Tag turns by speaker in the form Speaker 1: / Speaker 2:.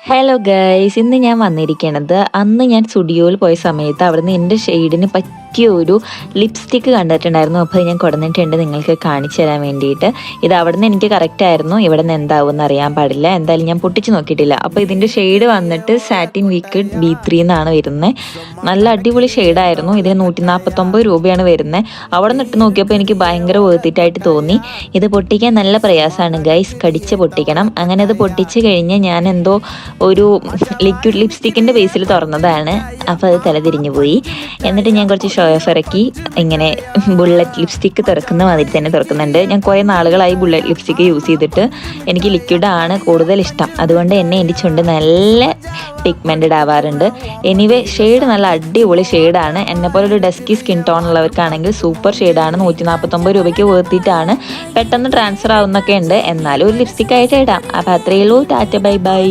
Speaker 1: Hello guys, ഇന്ന് ഞാൻ വന്നിരിക്കണത് അന്ന് ഞാൻ സ്റ്റുഡിയോയിൽ പോയ സമയത്ത് അവിടുന്ന് എൻ്റെ ഷെയ്ഡിന് പറ്റിയ ഒരു ലിപ്സ്റ്റിക്ക് കണ്ടിട്ടുണ്ടായിരുന്നു. അപ്പോൾ ഞാൻ കൊടുത്തിട്ടുണ്ട് നിങ്ങൾക്ക് കാണിച്ചു തരാൻ വേണ്ടിയിട്ട്. ഇത് അവിടുന്ന് എനിക്ക് കറക്റ്റ് ആയിരുന്നു, ഇവിടെ നിന്ന് എന്താവുമെന്ന് അറിയാൻ പാടില്ല. എന്തായാലും ഞാൻ പൊട്ടിച്ച് നോക്കിയിട്ടില്ല. അപ്പോൾ ഇതിൻ്റെ ഷെയ്ഡ് വന്നിട്ട് സാറ്റിൻ വിക്കഡ് B3 എന്നാണ് വരുന്നത്. നല്ല അടിപൊളി ഷെയ്ഡായിരുന്നു. ഇതിന് 149 രൂപയാണ് വരുന്നത്. അവിടെ നിന്ന് ഇട്ട് നോക്കിയപ്പോൾ എനിക്ക് ഭയങ്കര വേർത്തിട്ടായിട്ട് തോന്നി. ഇത് പൊട്ടിക്കാൻ നല്ല പ്രയാസമാണ് ഗൈസ്, കടിച്ച് പൊട്ടിക്കണം. അങ്ങനെ അത് പൊട്ടിച്ച് കഴിഞ്ഞ് ഞാൻ എന്തോ ഒരു ലിക്വിഡ് ലിപ്സ്റ്റിക്കിൻ്റെ ബേസിൽ തുറന്നതാണ്. അപ്പോൾ അത് തലതിരിഞ്ഞു പോയി. എന്നിട്ട് ഞാൻ കുറച്ച് ഷോ ഓഫ് ഇറക്കി. ഇങ്ങനെ ബുള്ളറ്റ് ലിപ്സ്റ്റിക്ക് തുറക്കുന്ന മാതിരി തന്നെ തുറക്കുന്നുണ്ട്. ഞാൻ കുറേ നാളുകളായി ബുള്ളറ്റ് ലിപ്സ്റ്റിക്ക് യൂസ് ചെയ്തിട്ട് എനിക്ക് ലിക്വിഡാണ് കൂടുതൽ ഇഷ്ടം. അതുകൊണ്ട് തന്നെ എൻ്റെ ചുണ്ട് നല്ല പിഗ്മെൻറ്റഡ് ആവാറുണ്ട്. എനിവേ ഷെയ്ഡ് നല്ല അടിപൊളി ഷെയ്ഡാണ്. എന്നെപ്പോലെ ഒരു ഡസ്കി സ്കിൻ ടോൺ ഉള്ളവർക്കാണെങ്കിൽ സൂപ്പർ ഷെയ്ഡാണ്. 149 രൂപയ്ക്ക് വേർത്തിട്ടാണ്. പെട്ടെന്ന് ട്രാൻസ്ഫർ ആവുന്നൊക്കെ ഉണ്ട്. എന്നാലും ഒരു ലിപ്സ്റ്റിക് ആയിട്ട് ഇടാം. അപ്പോൾ അത്രയേ ഉള്ളൂ. Tata bye bye.